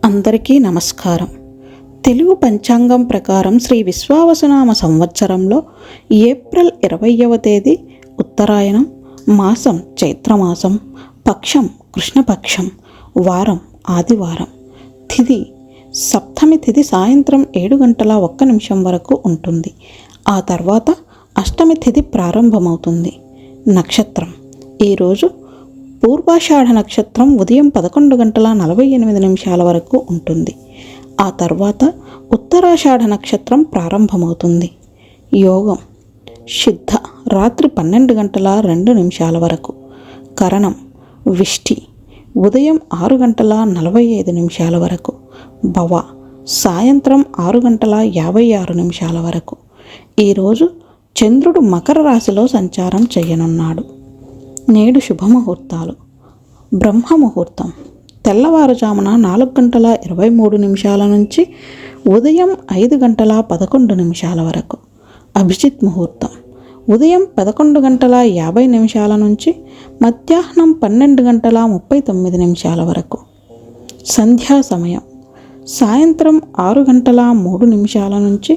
అందరికీ నమస్కారం. తెలుగు పంచాంగం ప్రకారం శ్రీ విశ్వావసునామ సంవత్సరంలో ఏప్రిల్ 20వ తేదీ ఉత్తరాయణం, మాసం చైత్రమాసం, పక్షం కృష్ణపక్షం, వారం ఆదివారం, తిథి సప్తమి తిథి సాయంత్రం 7:01 వరకు ఉంటుంది. ఆ తర్వాత అష్టమి తిథి ప్రారంభమవుతుంది. నక్షత్రం ఈరోజు పూర్వాషాఢ నక్షత్రం ఉదయం 11:48 వరకు ఉంటుంది. ఆ తర్వాత ఉత్తరాషాఢ నక్షత్రం ప్రారంభమవుతుంది. యోగం సిద్ధ రాత్రి 12:02 వరకు. కరణం విష్టి ఉదయం 6:45 వరకు. భవ సాయంత్రం 6:56 వరకు. ఈరోజు చంద్రుడు మకర రాశిలో సంచారం చేయనున్నాడు. నేడు శుభముహూర్తాలు. బ్రహ్మముహూర్తం తెల్లవారుజామున 4:23 నుంచి ఉదయం 5:11 వరకు. అభిజిత్ ముహూర్తం ఉదయం 11:50 నుంచి మధ్యాహ్నం 12:39 వరకు. సంధ్యా సమయం సాయంత్రం 6:03 నుంచి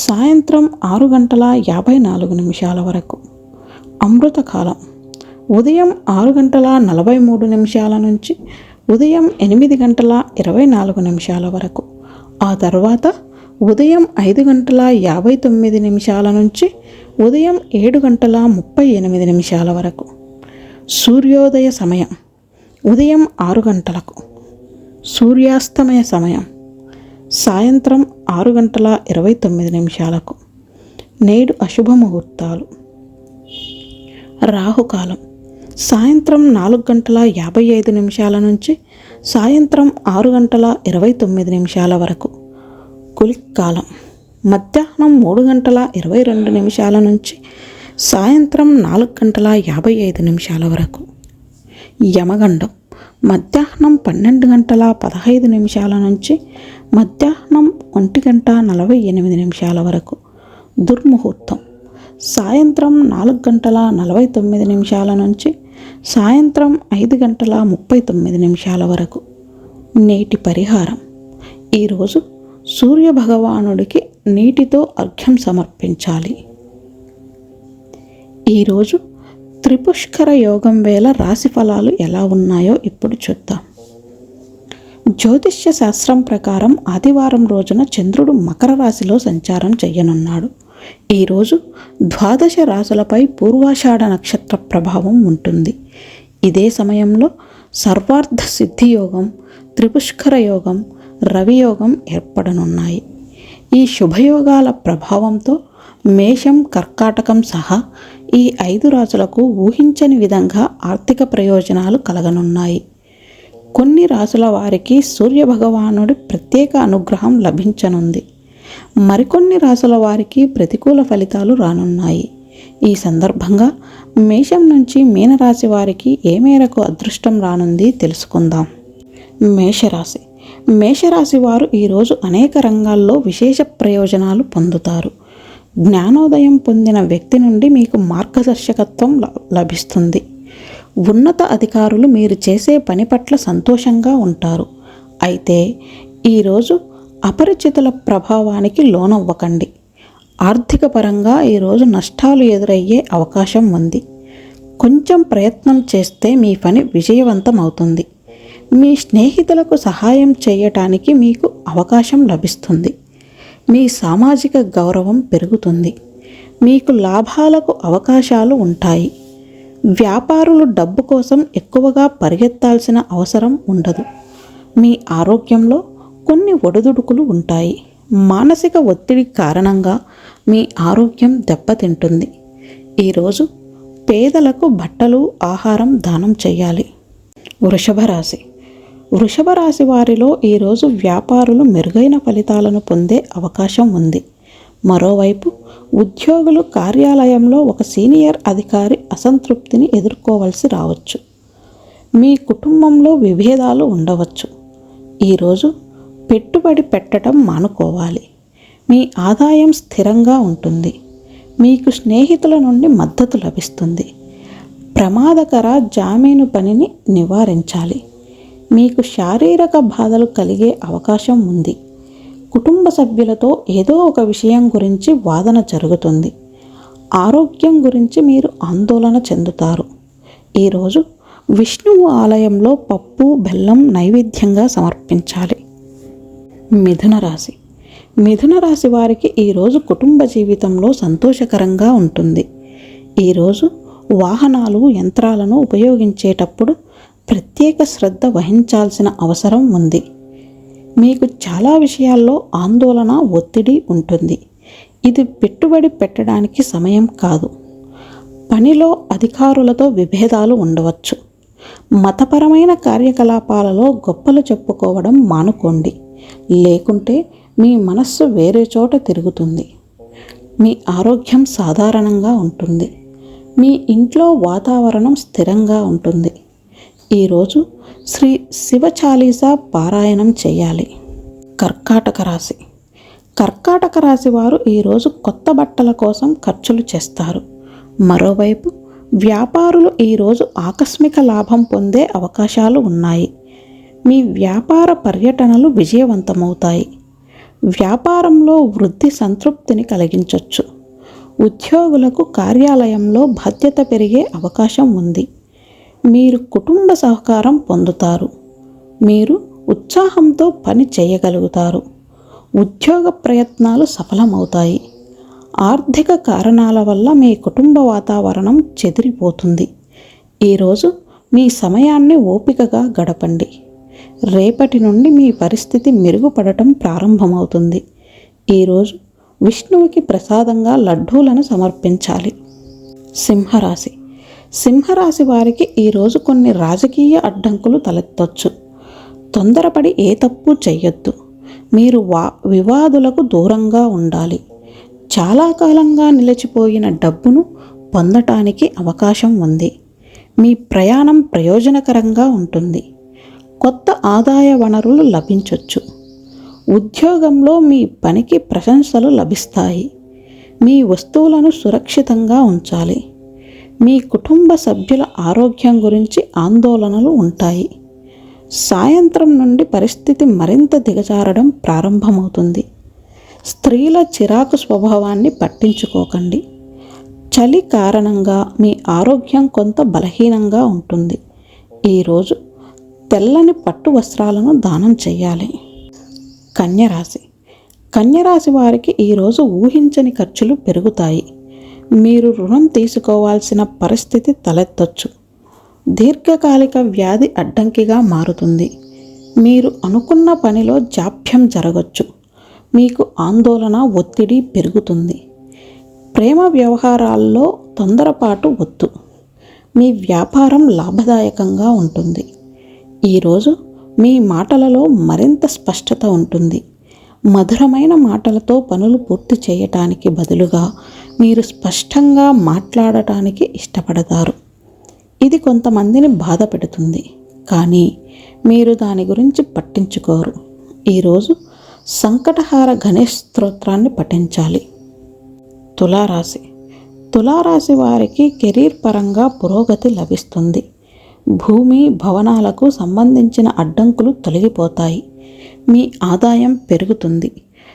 సాయంత్రం 6:54 వరకు. అమృతకాలం ఉదయం 6:43 నుంచి ఉదయం 8:24 వరకు. ఆ తర్వాత ఉదయం 5:59 నుంచి ఉదయం 7:38 వరకు. సూర్యోదయ సమయం ఉదయం 6 గంటలకు. సూర్యాస్తమయ సమయం సాయంత్రం 6:29. నేడు అశుభ ముహూర్తాలు. రాహుకాలం సాయంత్రం 4:55 నుంచి సాయంత్రం 6:29 వరకు. కులిక్కాలం మధ్యాహ్నం 3:22 నుంచి సాయంత్రం 4:55 వరకు. యమగండం మధ్యాహ్నం 12:15 నుంచి మధ్యాహ్నం 1:48 వరకు. దుర్ముహూర్తం సాయంత్రం 4:49 నుంచి సాయంత్రం 5:39 వరకు. నేటి పరిహారం ఈరోజు సూర్యభగవానుడికి నీటితో అర్ఘ్యం సమర్పించాలి. ఈరోజు త్రిపుష్కర యోగం వేళ రాశి ఫలాలు ఎలా ఉన్నాయో ఇప్పుడు చూద్దాం. జ్యోతిష్య శాస్త్రం ప్రకారం ఆదివారం రోజున చంద్రుడు మకర రాశిలో సంచారం చేయనున్నాడు. ఈరోజు 12 రాశులపై పూర్వాషాఢ నక్షత్ర ప్రభావం ఉంటుంది. ఇదే సమయంలో సర్వార్థ సిద్ధి యోగం, త్రిపుష్కర యోగం, రవియోగం ఏర్పడనున్నాయి. ఈ శుభయోగాల ప్రభావంతో మేషం, కర్కాటకం సహా ఈ 5 రాశులకు ఊహించని విధంగా ఆర్థిక ప్రయోజనాలు కలగనున్నాయి. కొన్ని రాశుల వారికి సూర్యభగవానుడి ప్రత్యేక అనుగ్రహం లభించనుంది. మరికొన్ని రాశుల వారికి ప్రతికూల ఫలితాలు రానున్నాయి. ఈ సందర్భంగా మేషం నుంచి మీనరాశి వారికి ఏ మేరకు అదృష్టం రానుంది తెలుసుకుందాం. మేషరాశి మేషరాశి వారు ఈరోజు అనేక రంగాల్లో విశేష ప్రయోజనాలు పొందుతారు. జ్ఞానోదయం పొందిన వ్యక్తి నుండి మీకు మార్గదర్శకత్వం లభిస్తుంది. ఉన్నత అధికారులు మీరు చేసే పని పట్ల సంతోషంగా ఉంటారు. అయితే ఈరోజు అపరిచితుల ప్రభావానికి లోనవ్వకండి. ఆర్థిక పరంగా ఈరోజు నష్టాలు ఎదురయ్యే అవకాశం ఉంది. కొంచెం ప్రయత్నం చేస్తే మీ పని విజయవంతం అవుతుంది. మీ స్నేహితులకు సహాయం చేయటానికి మీకు అవకాశం లభిస్తుంది. మీ సామాజిక గౌరవం పెరుగుతుంది. మీకు లాభాలకు అవకాశాలు ఉంటాయి. వ్యాపారులు డబ్బు కోసం ఎక్కువగా పరిగెత్తాల్సిన అవసరం ఉండదు. మీ ఆరోగ్యంలో కొన్ని ఒడిదుడుకులు ఉంటాయి. మానసిక ఒత్తిడి కారణంగా మీ ఆరోగ్యం దెబ్బతింటుంది. ఈరోజు పేదలకు బట్టలు, ఆహారం దానం చేయాలి. వృషభ రాశి వృషభ రాశి వారిలో ఈరోజు వ్యాపారులు మెరుగైన ఫలితాలను పొందే అవకాశం ఉంది. మరోవైపు ఉద్యోగులు కార్యాలయంలో ఒక సీనియర్ అధికారి అసంతృప్తిని ఎదుర్కోవలసి రావచ్చు. మీ కుటుంబంలో విభేదాలు ఉండవచ్చు. ఈరోజు పెట్టుబడి పెట్టడం మానుకోవాలి. మీ ఆదాయం స్థిరంగా ఉంటుంది. మీకు స్నేహితుల నుండి మద్దతు లభిస్తుంది. ప్రమాదకర జామీను పనిని నివారించాలి. మీకు శారీరక బాధలు కలిగే అవకాశం ఉంది. కుటుంబ సభ్యులతో ఏదో ఒక విషయం గురించి వాదన జరుగుతుంది. ఆరోగ్యం గురించి మీరు ఆందోళన చెందుతారు. ఈరోజు విష్ణువు ఆలయంలో పప్పు బెల్లం నైవేద్యంగా సమర్పించాలి. మిథున రాశి. మిథున రాశి వారికి ఈరోజు కుటుంబ జీవితంలో సంతోషకరంగా ఉంటుంది. ఈరోజు వాహనాలు యంత్రాలను ఉపయోగించేటప్పుడు ప్రత్యేక శ్రద్ధ వహించాల్సిన అవసరం ఉంది. మీకు చాలా విషయాల్లో ఆందోళన ఒత్తిడి ఉంటుంది. ఇది పెట్టుబడి పెట్టడానికి సమయం కాదు. పనిలో అధికారులతో విభేదాలు ఉండవచ్చు. మతపరమైన కార్యకలాపాలలో గొప్పలు చెప్పుకోవడం మానుకోండి, లేకుంటే మీ మనస్సు వేరే చోట తిరుగుతుంది. మీ ఆరోగ్యం సాధారణంగా ఉంటుంది. మీ ఇంట్లో వాతావరణం స్థిరంగా ఉంటుంది. ఈరోజు శ్రీ శివ చాలీసా పారాయణం చేయాలి. కర్కాటక రాశి. కర్కాటక రాశి వారు ఈరోజు కొత్త బట్టల కోసం ఖర్చులు చేస్తారు. మరోవైపు వ్యాపారులు ఈరోజు ఆకస్మిక లాభం పొందే అవకాశాలు ఉన్నాయి. మీ వ్యాపార పర్యటనలు విజయవంతమవుతాయి. వ్యాపారంలో వృద్ధి సంతృప్తిని కలిగించవచ్చు. ఉద్యోగులకు కార్యాలయంలో బాధ్యత పెరిగే అవకాశం ఉంది. మీరు కుటుంబ సహకారం పొందుతారు. మీరు ఉత్సాహంతో పని చేయగలుగుతారు. ఉద్యోగ ప్రయత్నాలు సఫలమవుతాయి. ఆర్థిక కారణాల వల్ల మీ కుటుంబ వాతావరణం చెదిరిపోతుంది. ఈరోజు మీ సమయాన్ని ఓపికగా గడపండి. రేపటి నుండి మీ పరిస్థితి మెరుగుపడటం ప్రారంభమవుతుంది. ఈరోజు విష్ణువుకి ప్రసాదంగా లడ్డూలను సమర్పించాలి. సింహరాశి. సింహరాశి వారికి ఈరోజు కొన్ని రాజకీయ అడ్డంకులు తలెత్తొచ్చు. తొందరపడి ఏ తప్పు చెయ్యొద్దు. మీరు వివాదులకు దూరంగా ఉండాలి. చాలా కాలంగా నిలిచిపోయిన డబ్బును పొందటానికి అవకాశం ఉంది. మీ ప్రయాణం ప్రయోజనకరంగా ఉంటుంది. కొత్త ఆదాయ వనరులు లభించవచ్చు. ఉద్యోగంలో మీ పనికి ప్రశంసలు లభిస్తాయి. మీ వస్తువులను సురక్షితంగా ఉంచాలి. మీ కుటుంబ సభ్యుల ఆరోగ్యం గురించి ఆందోళనలు ఉంటాయి. సాయంత్రం నుండి పరిస్థితి మరింత దిగజారడం ప్రారంభమవుతుంది. స్త్రీల చిరాకు స్వభావాన్ని పట్టించుకోకండి. చలి కారణంగా మీ ఆరోగ్యం కొంత బలహీనంగా ఉంటుంది. ఈరోజు తెల్లని పట్టు వస్త్రాలను దానం చేయాలి. కన్యరాశి. కన్యరాశి వారికి ఈరోజు ఊహించని ఖర్చులు పెరుగుతాయి. మీరు రుణం తీసుకోవాల్సిన పరిస్థితి తలెత్తొచ్చు. దీర్ఘకాలిక వ్యాధి అడ్డంకిగా మారుతుంది. మీరు అనుకున్న పనిలో జాప్యం జరగచ్చు. మీకు ఆందోళన ఒత్తిడి పెరుగుతుంది. ప్రేమ వ్యవహారాల్లో తొందరపాటు వద్దు. మీ వ్యాపారం లాభదాయకంగా ఉంటుంది. ఈరోజు మీ మాటలలో మరింత స్పష్టత ఉంటుంది. మధురమైన మాటలతో పనులు పూర్తి చేయటానికి బదులుగా మీరు స్పష్టంగా మాట్లాడటానికి ఇష్టపడతారు. ఇది కొంతమందిని బాధ పెడుతుంది, కానీ మీరు దాని గురించి పట్టించుకోరు. ఈరోజు సంకటహార గణేష్ స్తోత్రాన్ని పఠించాలి. తులారాశి. తులారాశి వారికి కెరీర్ పరంగా పురోగతి లభిస్తుంది. భూమి భవనాలకు సంబంధించిన అడ్డంకులు తొలగిపోతాయి. మీ ఆదాయం పెరుగుతుంది.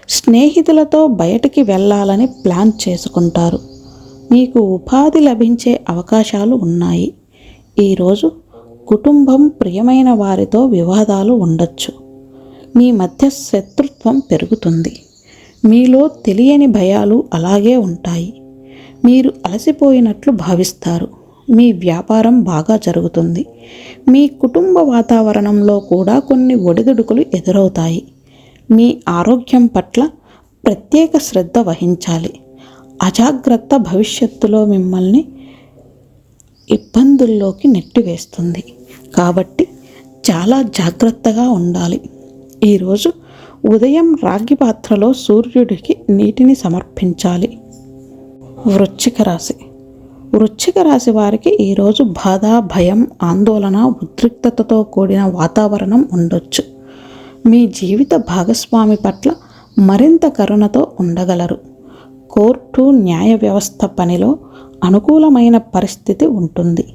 స్నేహితులతో బయటికి వెళ్ళాలని ప్లాన్ చేసుకుంటారు. మీకు ఉపాధి లభించే అవకాశాలు ఉన్నాయి. ఈరోజు కుటుంబం ప్రియమైన వారితో వివాదాలు ఉండొచ్చు. మీ మధ్య శత్రుత్వం పెరుగుతుంది. మీలో తెలియని భయాలు అలాగే ఉంటాయి. మీరు అలసిపోయినట్లు భావిస్తారు. మీ వ్యాపారం బాగా జరుగుతుంది. మీ కుటుంబ వాతావరణంలో కూడా కొన్ని ఒడిదుడుకులు ఎదురవుతాయి. మీ ఆరోగ్యం పట్ల ప్రత్యేక శ్రద్ధ వహించాలి. అజాగ్రత్త భవిష్యత్తులో మిమ్మల్ని ఇబ్బందుల్లోకి నెట్టివేస్తుంది. కాబట్టి చాలా జాగ్రత్తగా ఉండాలి. ఈరోజు ఉదయం రాగి పాత్రలో సూర్యుడికి నీటిని సమర్పించాలి. వృశ్చిక రాశి. వృశ్చిక రాశి వారికి ఈరోజు బాధ, భయం, ఆందోళన, ఉద్రిక్తతతో కూడిన వాతావరణం ఉండొచ్చు. మీ జీవిత భాగస్వామి పట్ల మరింత కరుణతో ఉండగలరు. కోర్టు, న్యాయ వ్యవస్థ పనిలో అనుకూలమైన పరిస్థితి ఉంటుంది.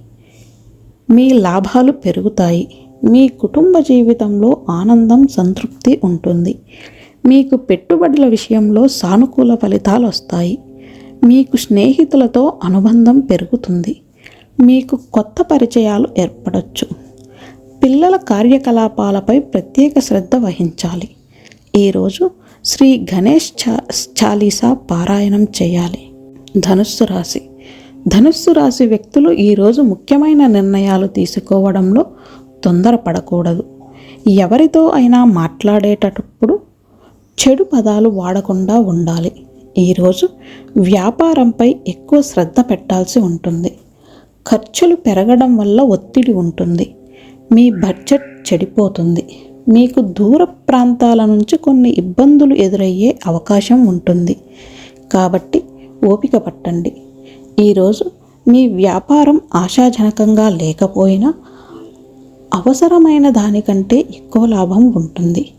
మీ లాభాలు పెరుగుతాయి. మీ కుటుంబ జీవితంలో ఆనందం, సంతృప్తి ఉంటుంది. మీకు పెట్టుబడుల విషయంలో సానుకూల ఫలితాలు వస్తాయి. మీకు స్నేహితులతో అనుబంధం పెరుగుతుంది. మీకు కొత్త పరిచయాలు ఏర్పడవచ్చు. పిల్లల కార్యకలాపాలపై ప్రత్యేక శ్రద్ధ వహించాలి. ఈరోజు శ్రీ గణేష్ చాలీసా పారాయణం చేయాలి. ధనుస్సు రాశి వ్యక్తులు ఈరోజు ముఖ్యమైన నిర్ణయాలు తీసుకోవడంలో తొందరపడకూడదు. ఎవరితో అయినా మాట్లాడేటప్పుడు చెడు పదాలు వాడకుండా ఉండాలి. ఈరోజు వ్యాపారంపై ఎక్కువ శ్రద్ధ పెట్టాల్సి ఉంటుంది. ఖర్చులు పెరగడం వల్ల ఒత్తిడి ఉంటుంది. మీ బడ్జెట్ చెడిపోతుంది. మీకు దూర ప్రాంతాల నుంచి కొన్ని ఇబ్బందులు ఎదురయ్యే అవకాశం ఉంటుంది. కాబట్టి ఓపిక పట్టండి. ఈరోజు మీ వ్యాపారం ఆశాజనకంగా లేకపోయినా అవసరమైన దానికంటే ఎక్కువ లాభం ఉంటుంది.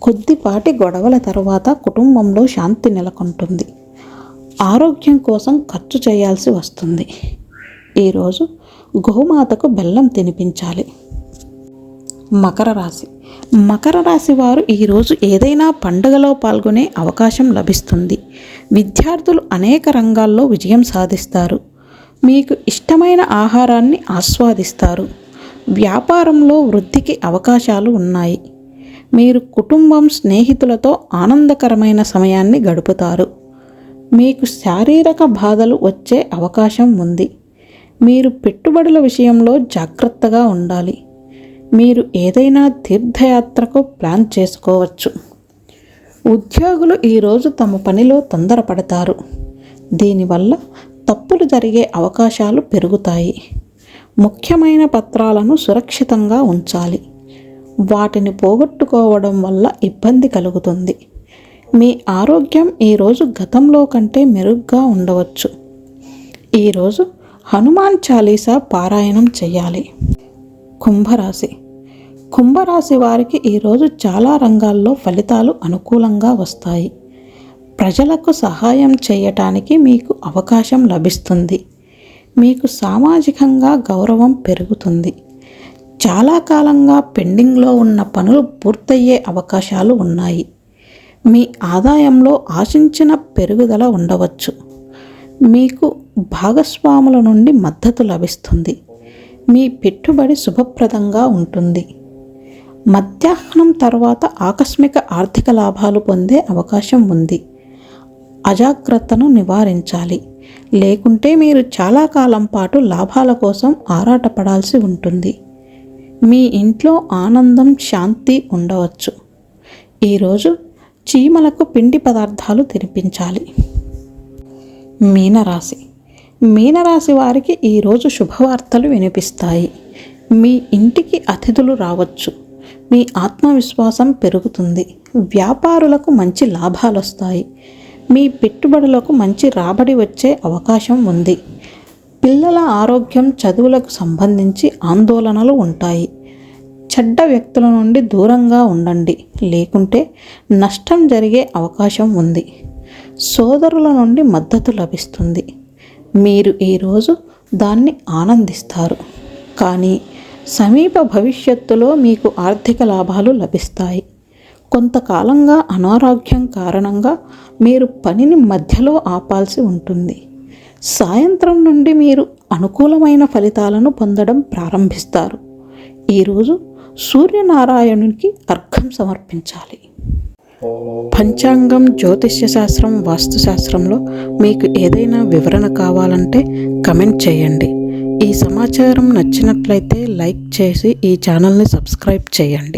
కొద్దిపాటి గొడవల తర్వాత కుటుంబంలో శాంతి నెలకొంటుంది. ఆరోగ్యం కోసం ఖర్చు చేయాల్సి వస్తుంది. ఈరోజు గోమాతకు బెల్లం తినిపించాలి. మకర రాశి వారు ఈరోజు ఏదైనా పండుగలో పాల్గొనే అవకాశం లభిస్తుంది. విద్యార్థులు అనేక రంగాల్లో విజయం సాధిస్తారు. మీకు ఇష్టమైన ఆహారాన్ని ఆస్వాదిస్తారు. వ్యాపారంలో వృద్ధికి అవకాశాలు ఉన్నాయి. మీరు కుటుంబం, స్నేహితులతో ఆనందకరమైన సమయాన్ని గడుపుతారు. మీకు శారీరక బాధలు వచ్చే అవకాశం ఉంది. మీరు పెట్టుబడుల విషయంలో జాగ్రత్తగా ఉండాలి. మీరు ఏదైనా తీర్థయాత్రకు ప్లాన్ చేసుకోవచ్చు. ఉద్యోగులు ఈరోజు తమ పనిలో తొందరపడతారు. దీనివల్ల తప్పులు జరిగే అవకాశాలు పెరుగుతాయి. ముఖ్యమైన పత్రాలను సురక్షితంగా ఉంచాలి. వాటిని పోగొట్టుకోవడం వల్ల ఇబ్బంది కలుగుతుంది. మీ ఆరోగ్యం ఈరోజు గతంలో కంటే మెరుగ్గా ఉండవచ్చు. ఈరోజు హనుమాన్ చాలీసా పారాయణం చేయాలి. కుంభరాశి వారికి ఈరోజు చాలా రంగాల్లో ఫలితాలు అనుకూలంగా వస్తాయి. ప్రజలకు సహాయం చేయటానికి మీకు అవకాశం లభిస్తుంది. మీకు సామాజికంగా గౌరవం పెరుగుతుంది. చాలా కాలంగా పెండింగ్లో ఉన్న పనులు పూర్తయ్యే అవకాశాలు ఉన్నాయి. మీ ఆదాయంలో ఆశించిన పెరుగుదల ఉండవచ్చు. మీకు భాగస్వాముల నుండి మద్దతు లభిస్తుంది. మీ పెట్టుబడి శుభప్రదంగా ఉంటుంది. మధ్యాహ్నం తర్వాత ఆకస్మిక ఆర్థిక లాభాలు పొందే అవకాశం ఉంది. అజాగ్రత్తను నివారించాలి. లేకుంటే మీరు చాలా కాలం పాటు లాభాల కోసం ఆరాటపడాల్సి ఉంటుంది. మీ ఇంట్లో ఆనందం, శాంతి ఉండవచ్చు. ఈరోజు చీమలకు పిండి పదార్థాలు తినిపించాలి. మీనరాశి వారికి ఈరోజు శుభవార్తలు వినిపిస్తాయి. మీ ఇంటికి అతిథులు రావచ్చు. మీ ఆత్మవిశ్వాసం పెరుగుతుంది. వ్యాపారులకు మంచి లాభాలు వస్తాయి. మీ పెట్టుబడులకు మంచి రాబడి వచ్చే అవకాశం ఉంది. పిల్లల ఆరోగ్యం, చదువులకు సంబంధించి ఆందోళనలు ఉంటాయి. చెడ్డ వ్యక్తుల నుండి దూరంగా ఉండండి. లేకుంటే నష్టం జరిగే అవకాశం ఉంది. సోదరుల నుండి మద్దతు లభిస్తుంది. మీరు ఈరోజు దాన్ని ఆనందిస్తారు. కానీ సమీప భవిష్యత్తులో మీకు ఆర్థిక లాభాలు లభిస్తాయి. కొంతకాలంగా అనారోగ్యం కారణంగా మీరు పనిని మధ్యలో ఆపాల్సి ఉంటుంది. సాయంత్రం నుండి మీరు అనుకూలమైన ఫలితాలను పొందడం ప్రారంభిస్తారు. ఈరోజు సూర్యనారాయణునికి అర్ఘ్యం సమర్పించాలి. పంచాంగం, జ్యోతిష్య శాస్త్రం, వాస్తుశాస్త్రంలో మీకు ఏదైనా వివరణ కావాలంటే కమెంట్ చేయండి. ఈ సమాచారం నచ్చినట్లయితే లైక్ చేసి ఈ ఛానల్ని సబ్స్క్రైబ్ చేయండి.